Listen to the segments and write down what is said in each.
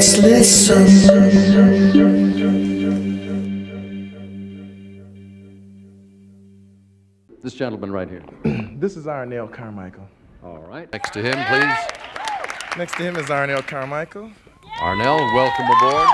Let's listen. This gentleman right here. This is Arnell Carmichael. All right. Next to him, please. Next to him is Arnell Carmichael. Arnell, welcome aboard.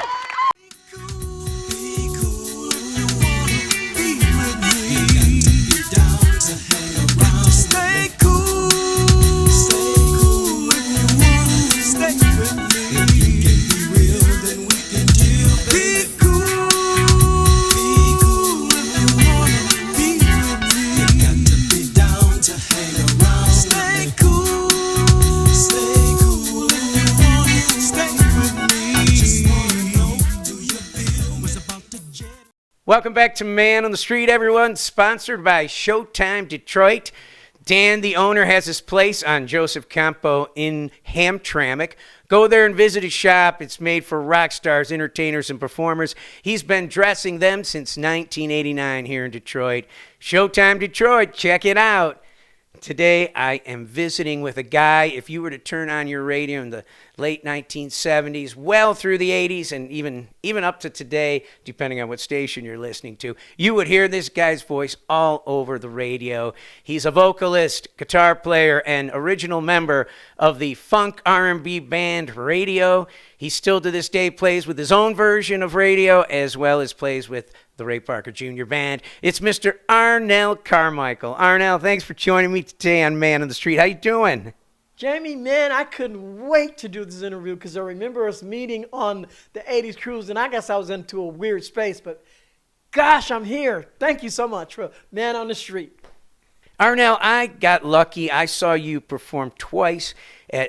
Welcome back to Man on the Street, everyone. Sponsored by Showtime Detroit. Dan, the owner, has his place on Joseph Campo in Hamtramck. Go there and visit his shop. It's made for rock stars, entertainers, and performers. He's been dressing them since 1989 here in Detroit. Showtime Detroit, check it out. Today, I am visiting with a guy, if you were to turn on your radio in the late 1970s, well through the 80s, and even up to today, depending on what station you're listening to, you would hear this guy's voice all over the radio. He's a vocalist, guitar player, and original member of the funk R&B band Radio. He still to this day plays with his own version of Radio, as well as plays with the Ray Parker Jr. Band. It's Mr. Arnell Carmichael. Arnell, thanks for joining me today on Man on the Street. How you doing? Jamie, man, I couldn't wait to do this interview because I remember us meeting on the 80s cruise, and I guess I was into a weird space, but gosh, I'm here. Thank you so much for Man on the Street. Arnell, I got lucky. I saw you perform twice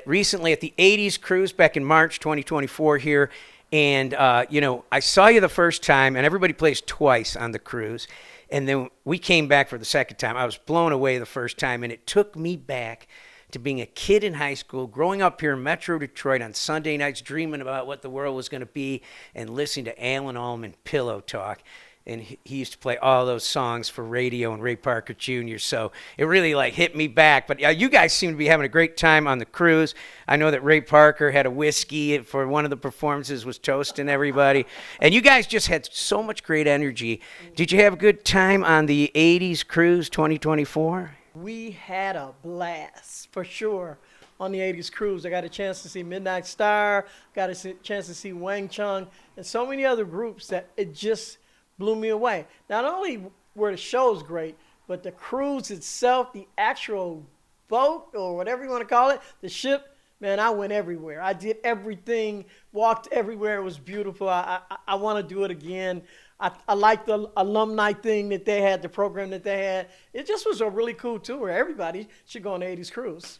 recently at the 80s cruise back in March 2024 here. And, I saw you the first time, and everybody plays twice on the cruise. And then we came back for the second time. I was blown away the first time, and it took me back to being a kid in high school, growing up here in Metro Detroit on Sunday nights, dreaming about what the world was going to be, and listening to Alan Allman Pillow Talk. And he used to play all those songs for Radio and Ray Parker Jr., so it really hit me back. But you guys seem to be having a great time on the cruise. I know that Ray Parker had a whiskey for one of the performances, was toasting everybody. And you guys just had so much great energy. Did you have a good time on the 80s cruise 2024? We had a blast, for sure, on the 80s cruise. I got a chance to see Midnight Star, got a chance to see Wang Chung, and so many other groups that it just blew me away. Not only were the shows great, but the cruise itself, the actual boat, or whatever you want to call it, the ship, man, I went everywhere. I did everything, walked everywhere. It was beautiful. I want to do it again. I like the alumni thing that they had, the program that they had. It just was a really cool tour. Everybody should go on the 80s cruise.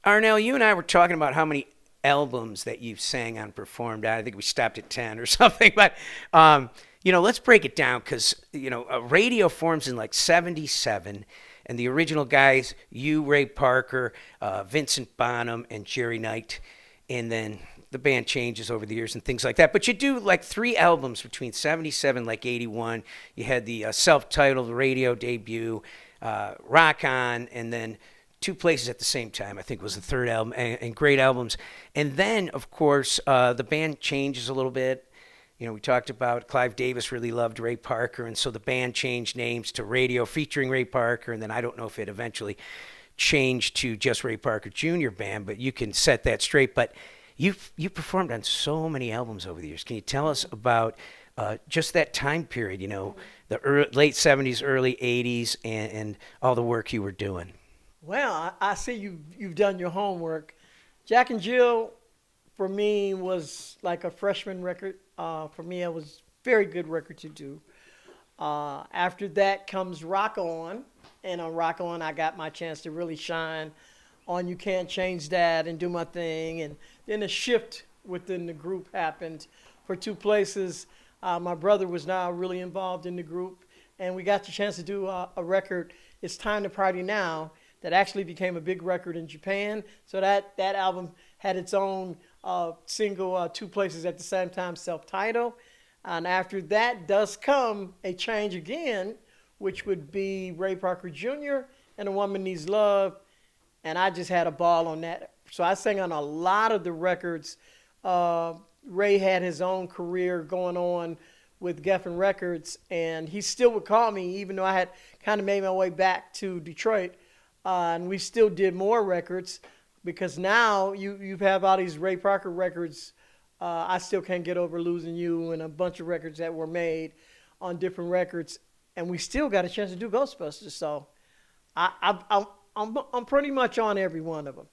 Arnell, you and I were talking about how many albums that you've sang on, performed at. I think we stopped at 10 or something, but let's break it down because, Radio forms in 77, and the original guys, you, Ray Parker, Vincent Bonham, and Jerry Knight, and then the band changes over the years and things like that. But you do 3 albums between 77, 81. You had the self-titled Radio debut, Rock On, and then 2 Places at the Same Time, I think was the third album, and great albums. And then, of course, the band changes a little bit. We talked about Clive Davis really loved Ray Parker, and so the band changed names to Radio featuring Ray Parker, and then I don't know if it eventually changed to just Ray Parker Jr. Band, but you can set that straight. But you performed on so many albums over the years. Can you tell us about just that time period, the late 70s, early 80s, and all the work you were doing? Well, I see you've done your homework. Jack and Jill, for me, was like a freshman record. For me, it was a very good record to do. After that comes Rock On. And on Rock On, I got my chance to really shine on You Can't Change That and do my thing. And then a shift within the group happened for 2 Places. My brother was now really involved in the group. And we got the chance to do a record, It's Time to Party Now, that actually became a big record in Japan. So that album had its own single, 2 Places at the Same Time, self-titled. And after that does come a change again, which would be Ray Parker Jr. and A Woman Needs Love. And I just had a ball on that. So I sang on a lot of the records Ray had his own career going on with Geffen Records, and he still would call me, even though I had kind of made my way back to Detroit, and we still did more records, because now you have all these Ray Parker records. I Still Can't Get Over Losing You, and a bunch of records that were made on different records, and we still got a chance to do Ghostbusters. So I'm pretty much on every one of them.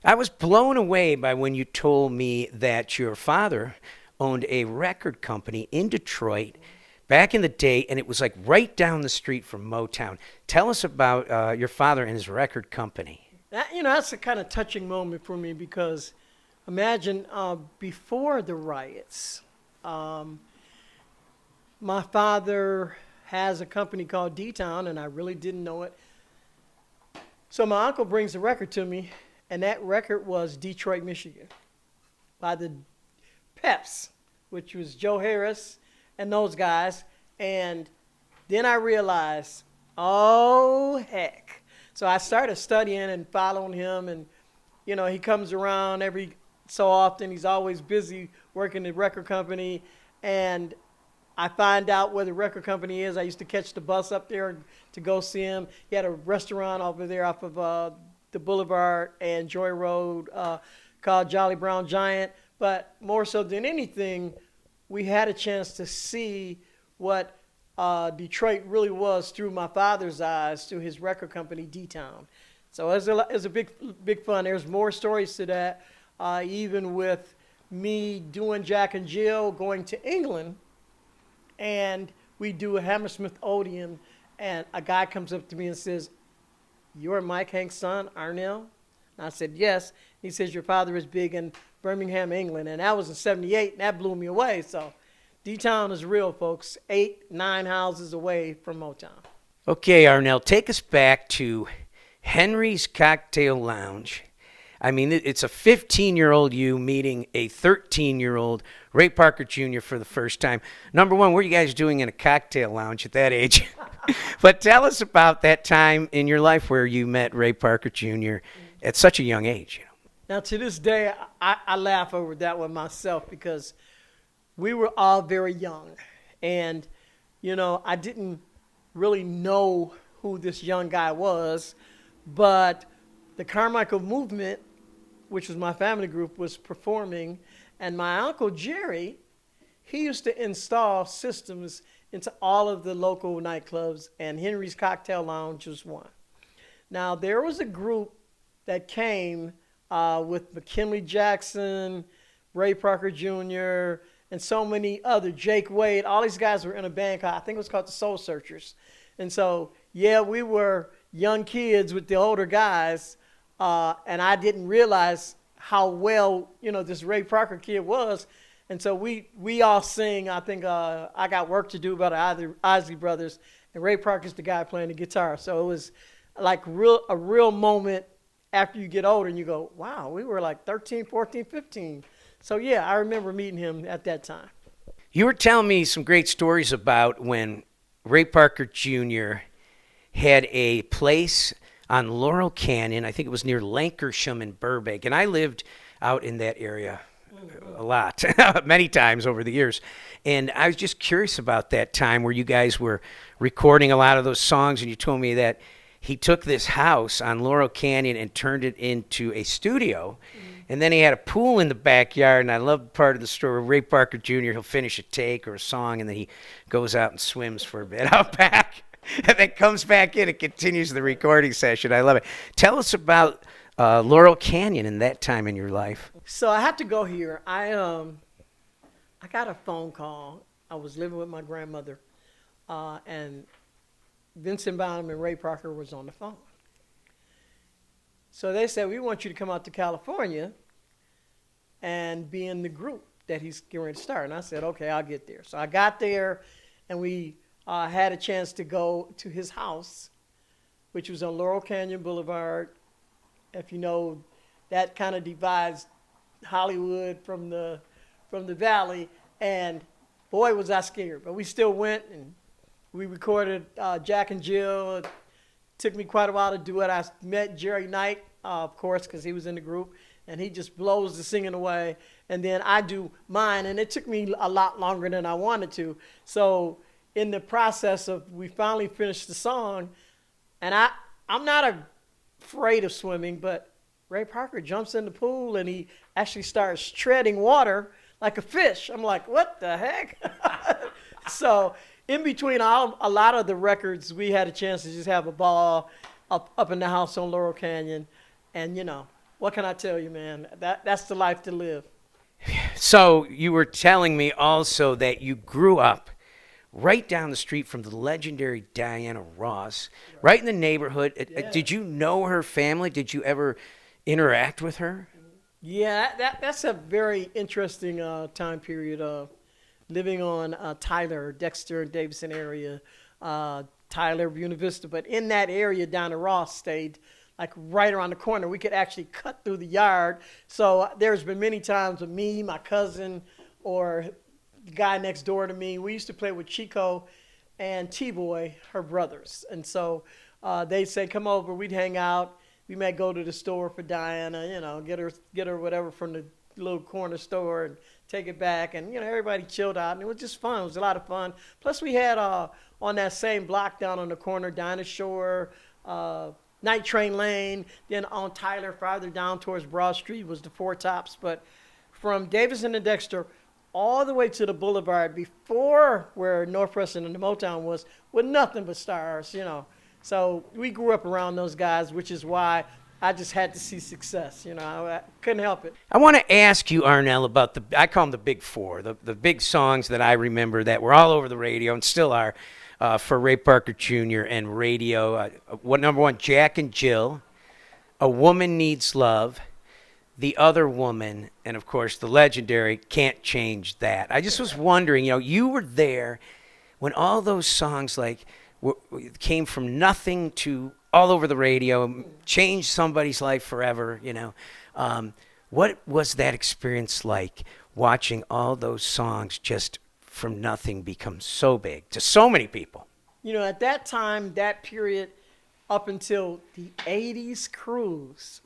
I was blown away by when you told me that your father owned a record company in Detroit back in the day, and it was like right down the street from Motown. Tell us about your father and his record company. That's a kind of touching moment for me, because imagine before the riots, my father has a company called D-Town, and I really didn't know it. So my uncle brings a record to me, and that record was Detroit, Michigan, by the Peps, which was Joe Harris and those guys. And then I realized, oh, heck. So I started studying and following him, and, he comes around every so often. He's always busy working at the record company, and I find out where the record company is. I used to catch the bus up there to go see him. He had a restaurant over there off of the Boulevard and Joy Road called Jolly Brown Giant. But more so than anything, we had a chance to see what Detroit really was through my father's eyes, through his record company, D-Town. So it was a big fun. There's more stories to that, even with me doing Jack and Jill, going to England, and we do a Hammersmith Odeon, and a guy comes up to me and says, "You're Mike Hank's son, Arnell?" And I said, "Yes." He says, "Your father is big in Birmingham, England." And that was in '78, and that blew me away. So D-Town is real, folks. 8, 9 houses away from Motown. Okay, Arnell, take us back to Henry's Cocktail Lounge. I mean, it's a 15-year-old you meeting a 13-year-old Ray Parker Jr. for the first time. Number one, what are you guys doing in a cocktail lounge at that age? But tell us about that time in your life where you met Ray Parker Jr. at such a young age. Now, to this day, I laugh over that one myself, because we were all very young. And, I didn't really know who this young guy was, but the Carmichael Movement, which was my family group, was performing, and my Uncle Jerry, he used to install systems into all of the local nightclubs, and Henry's Cocktail Lounge was one. Now, there was a group that came with McKinley Jackson, Ray Parker Jr., and so many other, Jake Wade. All these guys were in a band called, I think it was called the Soul Searchers. And so, yeah, we were young kids with the older guys, and I didn't realize how well, this Ray Parker kid was. And so we all sing, I think, I Got Work to Do by the Isley Brothers, and Ray Parker's the guy playing the guitar. So it was like a real moment after you get older, and you go, wow, we were like 13, 14, 15. So, yeah, I remember meeting him at that time. You were telling me some great stories about when Ray Parker Jr. had a place on Laurel Canyon. I think it was near Lankershim in Burbank. And I lived out in that area a lot, many times over the years. And I was just curious about that time where you guys were recording a lot of those songs, and you told me that he took this house on Laurel Canyon and turned it into a studio. And then he had a pool in the backyard, and I love part of the story where Ray Parker Jr., he'll finish a take or a song, and then he goes out and swims for a bit out back, and then comes back in and continues the recording session. I love it. Tell us about Laurel Canyon and that time in your life. So I have to go here. I got a phone call. I was living with my grandmother, and Vincent Bonham and Ray Parker was on the phone. So they said, "We want you to come out to California and be in the group that he's going to start." And I said, "Okay, I'll get there." So I got there, and we had a chance to go to his house, which was on Laurel Canyon Boulevard. If you know, that kind of divides Hollywood from the valley. And boy, was I scared. But we still went, and we recorded Jack and Jill. It took me quite a while to do it. I met Jerry Knight, of course, because he was in the group, and he just blows the singing away. and then I do mine, and it took me a lot longer than I wanted to. So in the process of, we finally finished the song, and I'm not afraid of swimming, but Ray Parker jumps in the pool and he actually starts treading water like a fish. I'm like, what the heck? So in between a lot of the records, we had a chance to just have a ball up in the house on Laurel Canyon. And, you know, what can I tell you, man? That's the life to live. So you were telling me also that you grew up right down the street from the legendary Diana Ross, right in the neighborhood. Yeah. Did you know her family? Did you ever interact with her? Yeah, that's a very interesting time period. Living on Tyler, Dexter, and Davidson area, Tyler, Buena Vista. But in that area, Diana Ross stayed like right around the corner. We could actually cut through the yard. So there's been many times with me, my cousin, or the guy next door to me. We used to play with Chico and T-Boy, her brothers. And so they'd say, come over, we'd hang out. We might go to the store for Diana, you know, get her whatever from the little corner store and take it back. And, you know, everybody chilled out. And it was just fun. It was a lot of fun. Plus, we had on that same block down on the corner, Dinah Shore, Night Train Lane. Then on Tyler, farther down towards Broad Street was the Four Tops. But from Davidson and Dexter all the way to the Boulevard before where North Preston and the Motown was, with nothing but stars, you know. So we grew up around those guys, which is why I just had to see success. You know, I couldn't help it. I want to ask you, Arnel, about I call them the big four, the big songs that I remember that were all over the radio and still are for Ray Parker Jr. and radio. Number one, Jack and Jill, A Woman Needs Love, The Other Woman, and, of course, the legendary Can't Change That. I just was wondering, you know, you were there when all those songs, like, came from nothing to all over the radio, changed somebody's life forever, you know. What was that experience like, watching all those songs just from nothing become so big to so many people? You know, at that time, that period, up until the 80s cruise,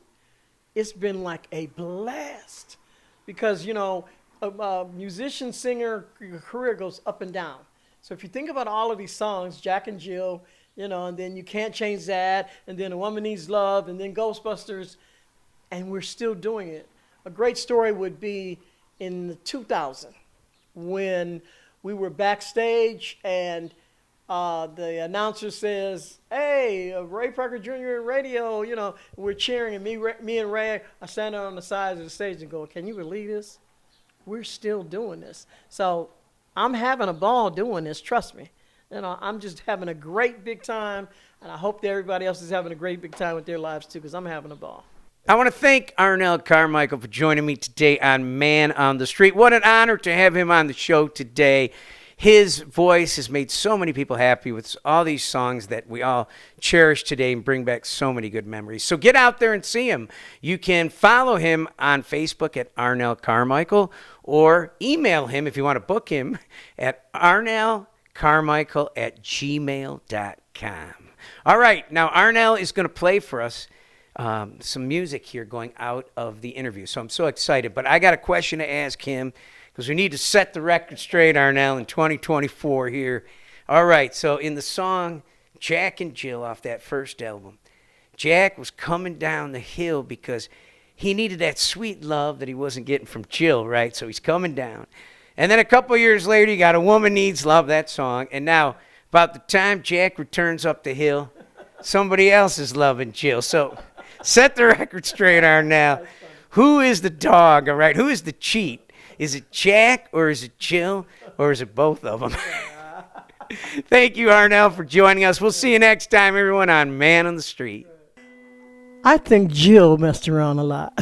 it's been like a blast. Because, you know, a musician, singer, your career goes up and down. So if you think about all of these songs, Jack and Jill, you know, and then You Can't Change That, and then A Woman Needs Love, and then Ghostbusters, and we're still doing it. A great story would be in 2000 when we were backstage and the announcer says, hey, Ray Parker Jr. radio, you know, we're cheering, and me and Ray are standing on the sides of the stage and go, can you believe this? We're still doing this. So I'm having a ball doing this, trust me. You know, I'm just having a great big time, and I hope that everybody else is having a great big time with their lives too, because I'm having a ball. I want to thank Arnel Carmichael for joining me today on Man on the Street. What an honor to have him on the show today. His voice has made so many people happy with all these songs that we all cherish today and bring back so many good memories. So get out there and see him. You can follow him on Facebook at Arnel Carmichael, or email him if you want to book him at arnelcarmichael@gmail.com. All right, now Arnel is going to play for us some music here going out of the interview. So I'm so excited, but I got a question to ask him, because we need to set the record straight, Arnel, in 2024 here. All right, so in the song Jack and Jill off that first album, Jack was coming down the hill because he needed that sweet love that he wasn't getting from Jill, right? So he's coming down. And then a couple years later, you got A Woman Needs Love, that song. And now, about the time Jack returns up the hill, somebody else is loving Jill. So set the record straight, Arnel. Who is the dog, all right? Who is the cheat? Is it Jack, or is it Jill, or is it both of them? Thank you, Arnel, for joining us. We'll see you next time, everyone, on Man on the Street. I think Jill messed around a lot.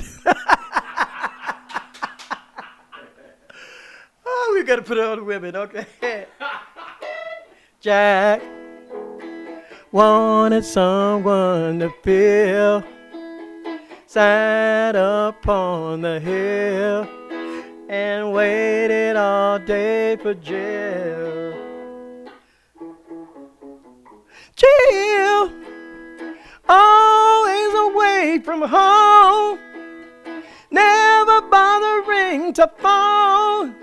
Oh, we got to put it on the women, okay? Jack wanted someone to feel, sat upon the hill and waited all day for Jill. Jill, always away from home, never bothering to phone,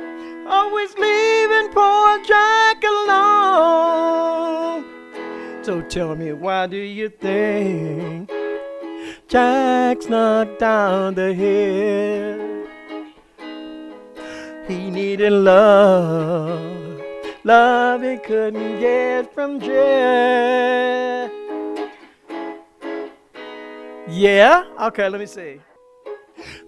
always leaving poor Jack alone. So tell me, why do you think Jack's knocked down the hill? He needed love, love he couldn't get from Jack. Yeah? Okay, let me see.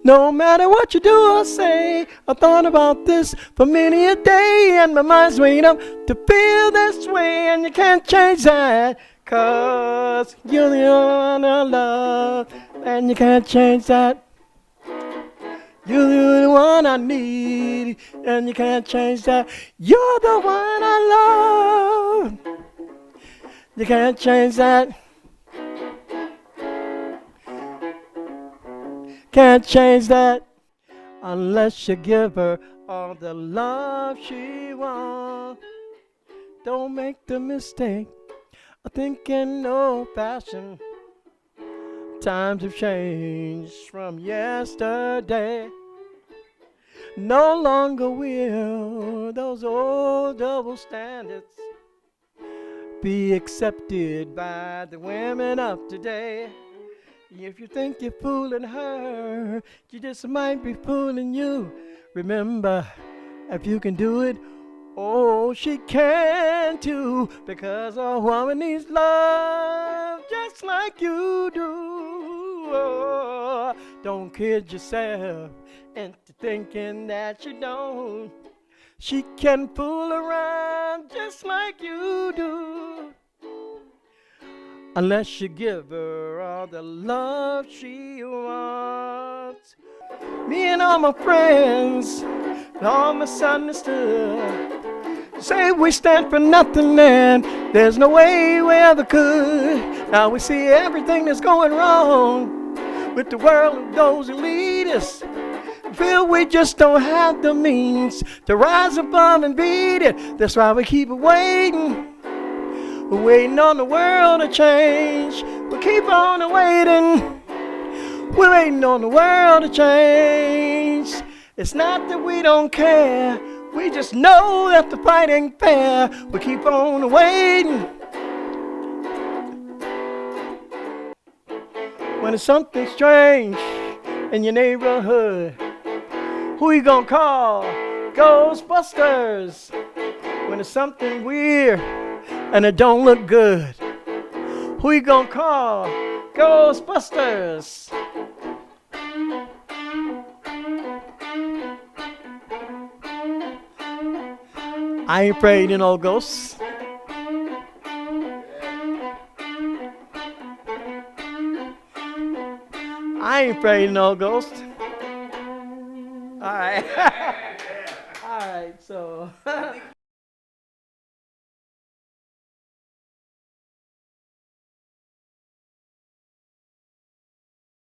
No matter what you do or say, I thought about this for many a day, and my mind's made up to feel this way, and you can't change that, 'cause you're the one I love, and you can't change that. You're the one I need, and you can't change that. You're the one I love. You can't change that. Can't change that unless you give her all the love she wants. Don't make the mistake of thinking old fashioned. Times have changed from yesterday. No longer will those old double standards be accepted by the women of today. If you think you're fooling her, you just might be fooling you. Remember, if you can do it, oh, she can too, because a woman needs love just like you do. Oh, don't kid yourself into thinking that you don't. She can fool around just like you do, unless you give her all the love she wants. Me and all my friends, all misunderstood, say we stand for nothing and there's no way we ever could. Now we see everything that's going wrong with the world of those who lead us. Feel we just don't have the means to rise above and beat it. That's why we keep waiting. We're waiting on the world to change. We keep on waiting. We're waiting on the world to change. It's not that we don't care. We just know that the fight ain't fair. We keep on waiting. When there's something strange in your neighborhood, who you gonna call? Ghostbusters. When there's something weird and it don't look good, who you gonna call? Ghostbusters. I ain't afraid of no ghosts. I ain't afraid of no ghosts. All right. All right, so